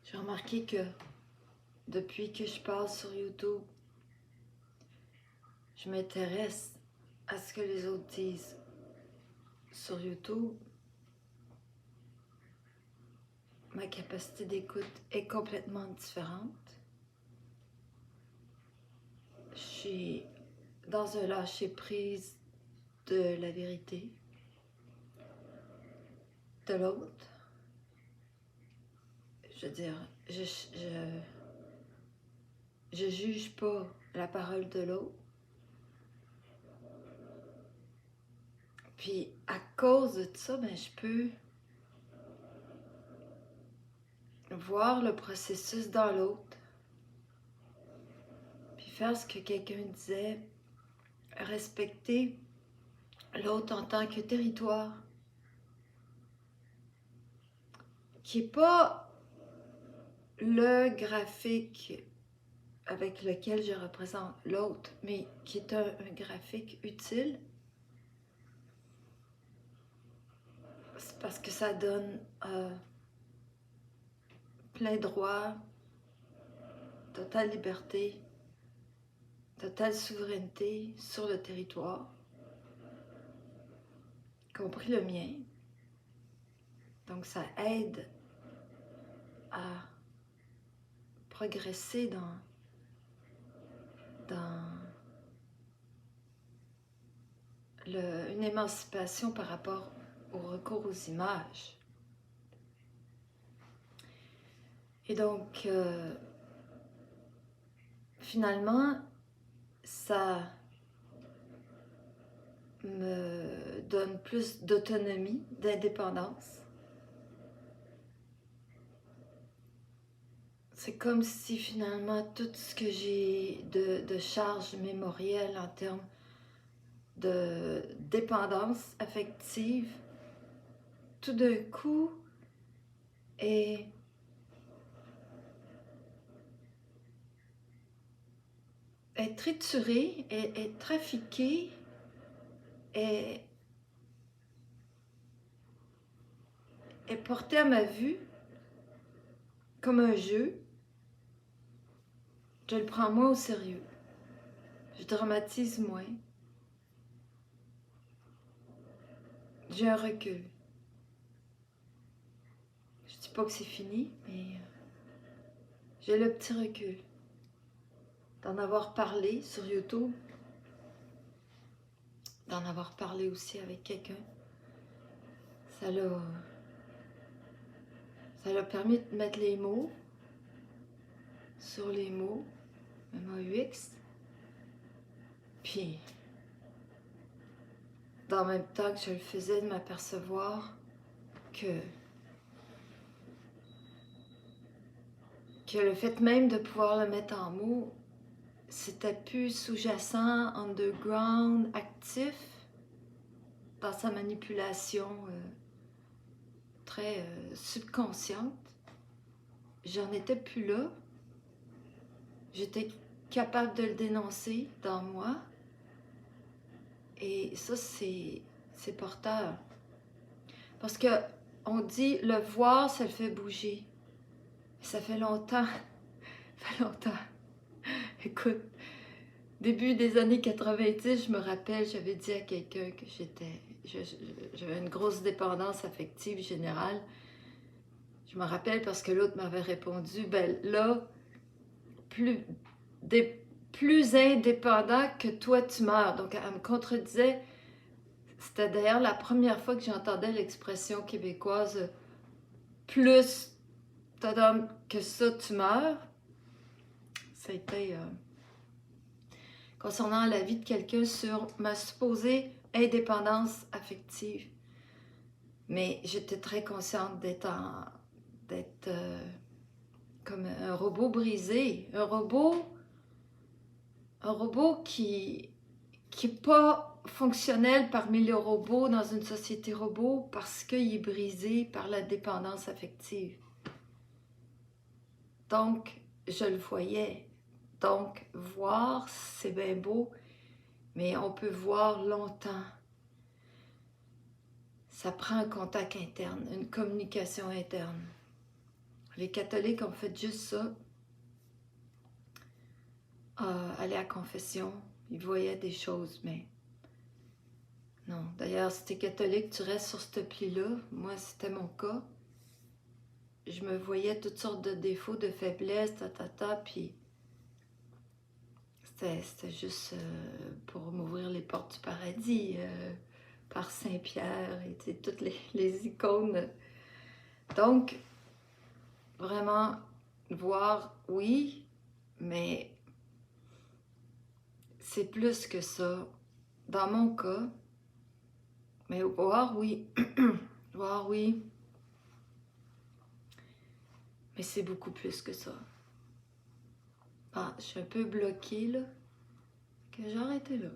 J'ai remarqué que depuis que je passe sur YouTube, je m'intéresse à ce que les autres disent sur YouTube. Ma capacité d'écoute est complètement différente. Je suis dans un lâcher-prise de la vérité de l'autre. Je veux dire, je juge pas la parole de l'autre. Puis à cause de ça, je peux voir le processus dans l'autre. Puis faire ce que quelqu'un disait, respecter l'autre en tant que territoire, qui n'est pas le graphique avec lequel je représente l'autre, mais qui est un graphique utile. C'est parce que ça donne plein droit, totale liberté, totale souveraineté sur le territoire, y compris le mien. Donc ça aide à progresser dans une émancipation par rapport au recours aux images. Et donc, finalement, ça me donne plus d'autonomie, d'indépendance. C'est comme si finalement tout ce que j'ai de charge mémorielle en termes de dépendance affective, tout d'un coup est trituré, est trafiqué, est porté à ma vue comme un jeu. Je le prends moins au sérieux. Je dramatise moins. J'ai un recul. Je dis pas que c'est fini, mais j'ai le petit recul d'en avoir parlé sur YouTube, d'en avoir parlé aussi avec quelqu'un. Ça l'a permis de mettre les mots sur les mots, MAUX. Puis, dans le même temps que je le faisais, de m'apercevoir que le fait même de pouvoir le mettre en mots, c'était plus sous-jacent, underground, actif, dans sa manipulation très subconsciente. J'en étais plus là. J'étais capable de le dénoncer dans moi. Et ça, c'est porteur. Parce que on dit, le voir, ça le fait bouger. Ça fait longtemps. Ça fait longtemps. Écoute, début des années 90, je me rappelle, j'avais dit à quelqu'un que j'avais une grosse dépendance affective générale. Je me rappelle parce que l'autre m'avait répondu, ben là, plus indépendant que toi tu meurs. Donc elle me contredisait. C'était d'ailleurs la première fois que j'entendais l'expression québécoise plus que ça tu meurs. Ça a été concernant la vie de quelqu'un sur ma supposée indépendance affective. Mais j'étais très consciente d'être comme un robot brisé, un robot qui n'est pas fonctionnel parmi les robots dans une société robot parce qu'il est brisé par la dépendance affective. Donc, je le voyais. Donc, voir, c'est bien beau, mais on peut voir longtemps. Ça prend un contact interne, une communication interne. Les catholiques ont fait juste ça. Aller à confession, ils voyaient des choses, mais non. D'ailleurs, si t'es catholique, tu restes sur ce pli-là. Moi, c'était mon cas. Je me voyais toutes sortes de défauts, de faiblesses, puis c'était juste pour m'ouvrir les portes du paradis par Saint-Pierre et toutes les icônes. Donc, vraiment, voir, oui, mais c'est plus que ça. Dans mon cas, mais voir, oui, voir, oui, mais c'est beaucoup plus que ça. Ah, je suis un peu bloquée, là, que j'ai arrêté là.